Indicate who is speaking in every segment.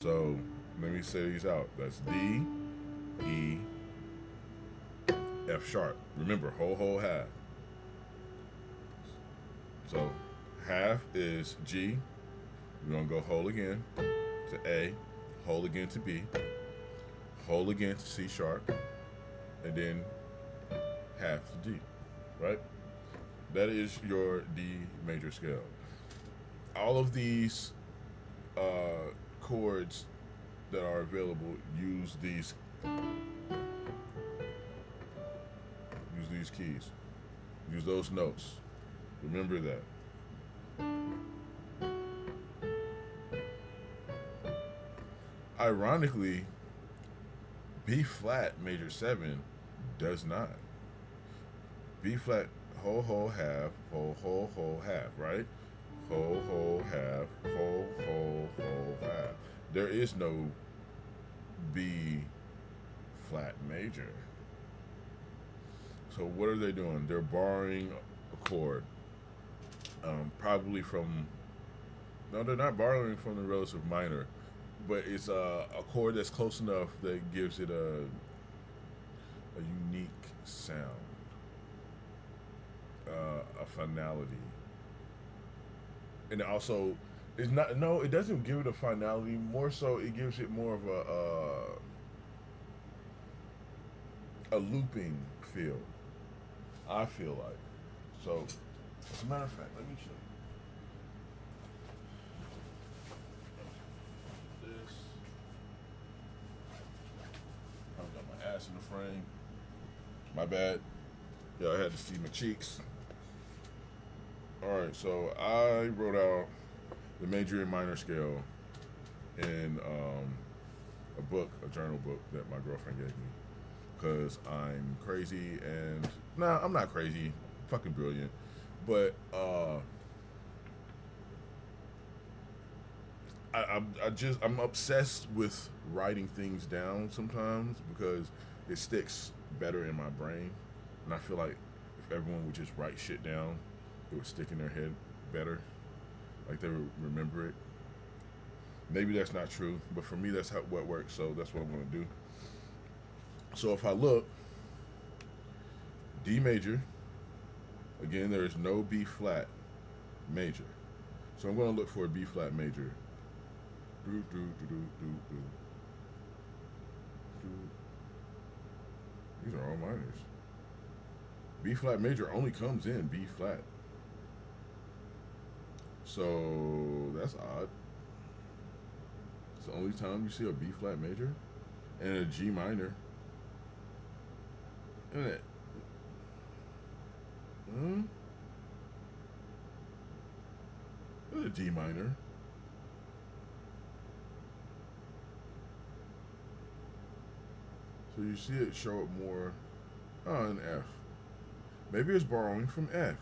Speaker 1: So let me say these out. That's D, E, F sharp. Remember, whole, whole, half. So half is G. We're gonna go whole again to A, whole again to B, whole again to C sharp, and then half to D. Right? That is your D major scale. All of these chords that are available use these keys. Use those notes. Remember that. Ironically, B flat major 7 does not. B flat whole whole half whole whole whole half, right? Whole whole half whole whole whole half. There is no B flat major. So what are they doing? They're borrowing a chord, probably from. No, they're not borrowing from the relative minor, but it's a chord that's close enough that gives it a unique sound, a finality, and also it's not. No, it doesn't give it a finality. More so, it gives it more of a looping feel. I feel like. So, as a matter of fact, let me show you this. I've got my ass in the frame. My bad. Yeah, I had to see my cheeks. All right, so I wrote out the major and minor scale in a book, a journal book that my girlfriend gave me, because I'm crazy and nah, I'm not crazy, fucking brilliant, but I'm obsessed with writing things down sometimes because it sticks better in my brain, and I feel like if everyone would just write shit down, it would stick in their head better, like they would remember it. Maybe that's not true, but for me, that's what works. So that's what I'm gonna do. So if I look, D major, again, there is no B flat major. So I'm going to look for a B flat major. Do, do, do, do, do, do. These are all minors. B flat major only comes in B flat. So that's odd. It's the only time you see a B flat major and a G minor. And it, hmm? And a D minor. So you see it show up more on F. Maybe it's borrowing from F.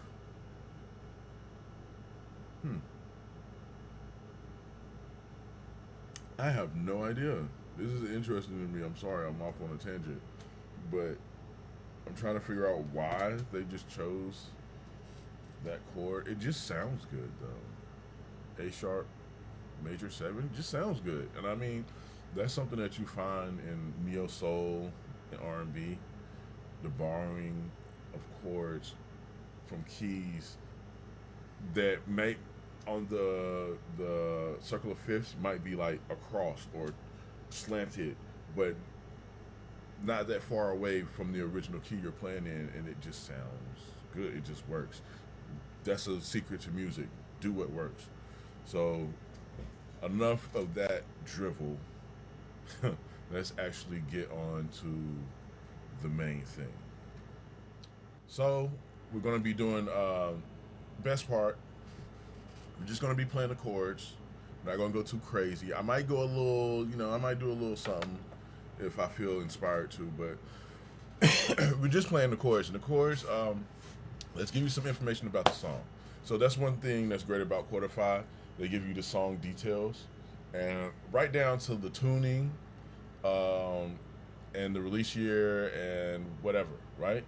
Speaker 1: Hmm. I have no idea. This is interesting to me. I'm sorry, I'm off on a tangent. But I'm trying to figure out why they just chose that chord. It just sounds good though. A sharp major 7 just sounds good. And I mean, that's something that you find in neo soul and R&B, the borrowing of chords from keys that make on the circle of fifths might be like across or slanted, but not that far away from the original key you're playing in, and it just sounds good. It just works. That's a secret to music. Do what works. So enough of that drivel. Let's actually get on to the main thing. So we're gonna be doing best part. We're just gonna be playing the chords. Not gonna go too crazy. I might go a little, I might do a little something if I feel inspired to, but we're just playing the chords. And the chords, let's give you some information about the song. So that's one thing that's great about Chordify. They give you the song details and right down to the tuning, and the release year and whatever, right?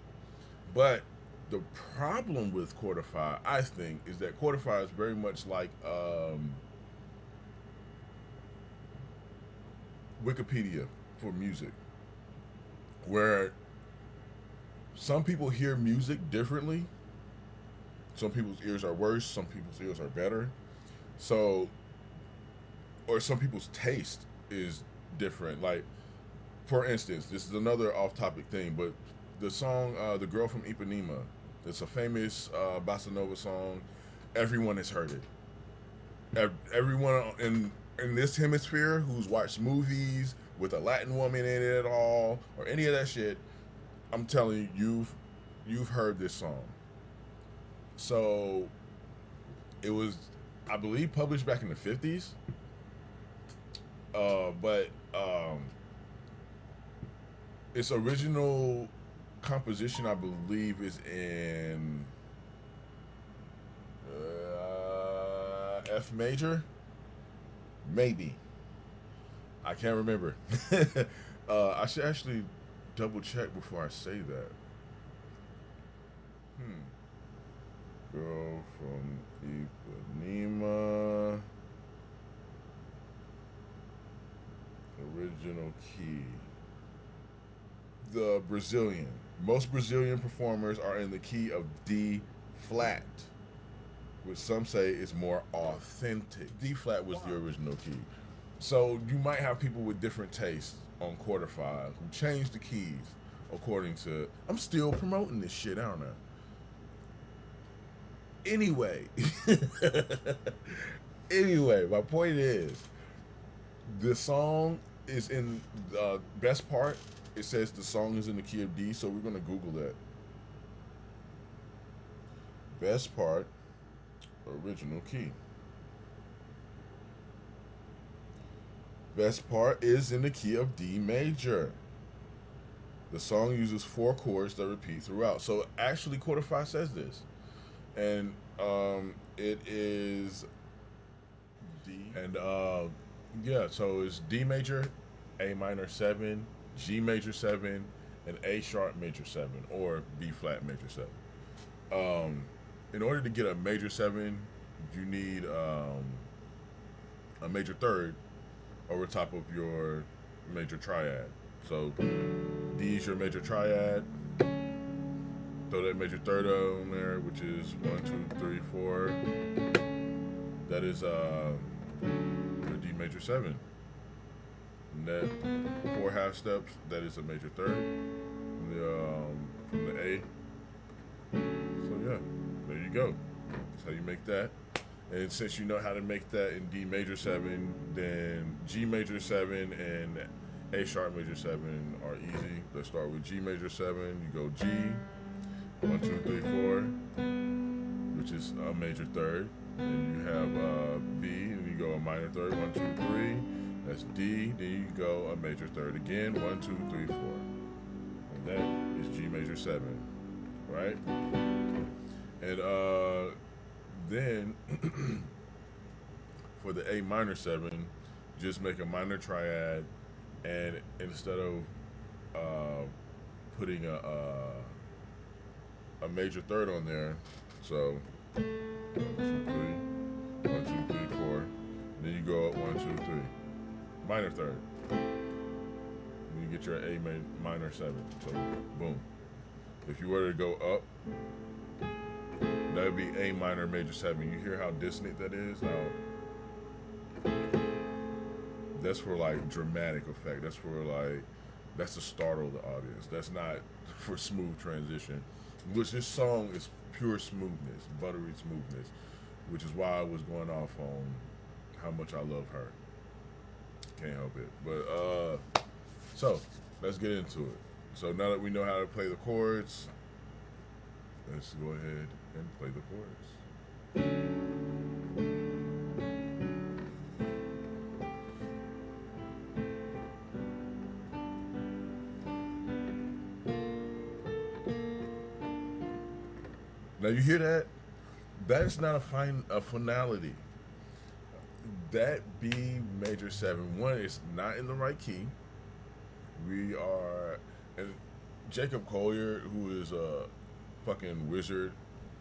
Speaker 1: But the problem with Chordify, I think, is that Chordify is very much like Wikipedia for music, where some people hear music differently. Some people's ears are worse. Some people's ears are better. So, or some people's taste is different. Like, for instance, this is another off-topic thing, but the song "The Girl from Ipanema," it's a famous bossa nova song. Everyone has heard it. Everyone in this hemisphere who's watched movies with a Latin woman in it at all, or any of that shit, I'm telling you, you've heard this song. So it was, I believe, published back in the 50s. But its original composition, I believe, is in F major, maybe. I can't remember. I should actually double check before I say that. Girl from Ipanema. Original key. The Brazilian. Most Brazilian performers are in the key of D flat, which some say is more authentic. D flat was the original key. So you might have people with different tastes on Quarter 5 who change the keys according to. I'm still promoting this shit, aren't I? Anyway, my point is, the song is in the best part. It says the song is in the key of D, so we're gonna Google that. Best part, original key. Best part is in the key of D major. The song uses 4 chords that repeat throughout. So actually, Quarter 5 says this. And it is D. And yeah, so it's D major, A minor 7, G major 7, and A sharp major 7, or B flat major 7. In order to get a major 7, you need a major third over top of your major triad. So D is your major triad. Throw that major third on there, which is 1, 2, 3, 4. That is your D major 7. And that 4 half steps, that is a major third. From the A. So yeah, there you go. That's how you make that. And since you know how to make that in D major 7, then G major 7 and A sharp major 7 are easy. Let's start with G major 7. You go G. 1, 2, 3, 4, which is a major third. Then you have B, and you go a minor third. 1, 2, 3. That's D. Then you go a major third again. 1, 2, 3, 4. And that is G major 7, right? And then for the A minor 7, just make a minor triad, and instead of putting a major third on there, so 1, 2, 3, 1, 2, 3, 4. Then you go up 1, 2, 3, minor third. Then you get your A minor 7. So boom. If you were to go up, that would be A minor major 7. You hear how dissonant that is? Now, that's for like dramatic effect. That's to startle the audience. That's not for smooth transition. Which this song is pure smoothness, buttery smoothness, which is why I was going off on how much I love her. Can't help it. But so let's get into it. So now that we know how to play the chords, let's go ahead and play the chords. Now you hear that? That is not a finality. That B major 7, one, is not in the right key. We are, and Jacob Collier, who is a fucking wizard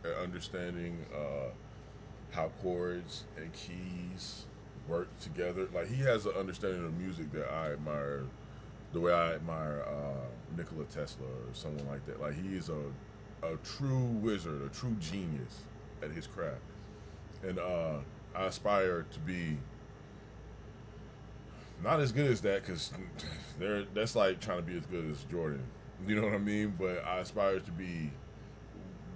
Speaker 1: at understanding how chords and keys work together. Like he has an understanding of music that I admire, the way I admire Nikola Tesla or someone like that. Like he is a true wizard, a true genius at his craft, and I aspire to be not as good as that because that's like trying to be as good as Jordan. You know what I mean? But I aspire to be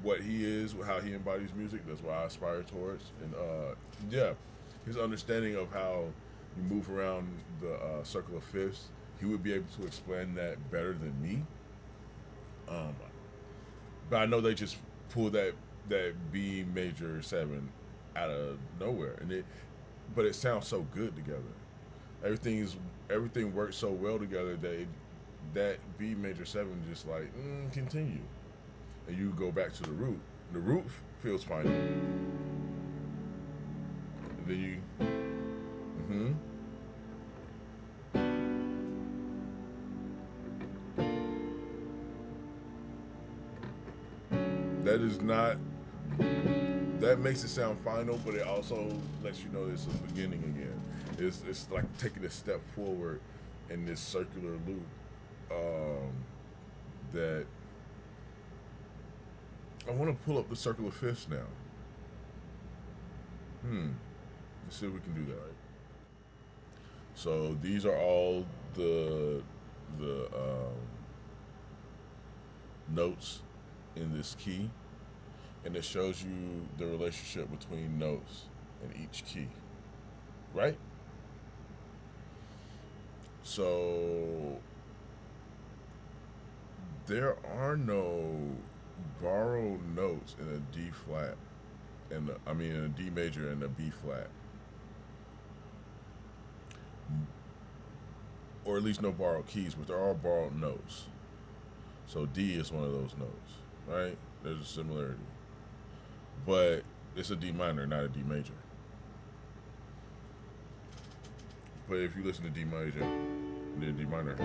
Speaker 1: what he is, how he embodies music. That's what I aspire towards. And yeah, his understanding of how you move around the circle of fifths, he would be able to explain that better than me. Um, but I know they just pulled that B major seven out of nowhere, and but it sounds so good together. Everything's everything works so well together that that B major seven just like continue, and you go back to the root. The root feels fine, and then you, mm-hmm, that is not. That makes it sound final, but it also lets you know it's a beginning again. It's like taking a step forward in this circular loop um, that I want to pull up the circle of fifths now. Let's see if we can do that. Right. So these are all the notes in this key, and it shows you the relationship between notes in each key, right? So there are no borrowed notes in a D flat, and I mean in a D major and a B flat, or at least no borrowed keys, but there are borrowed notes. So D is one of those notes, right? There's a similarity, but it's a D minor, not a D major. But if you listen to D major and then D minor,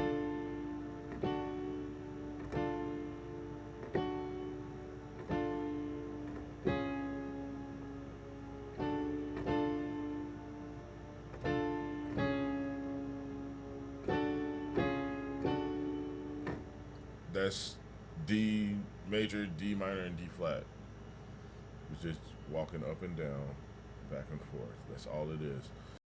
Speaker 1: that's D major, D minor, and D flat. It's just walking up and down, back and forth. That's all it is.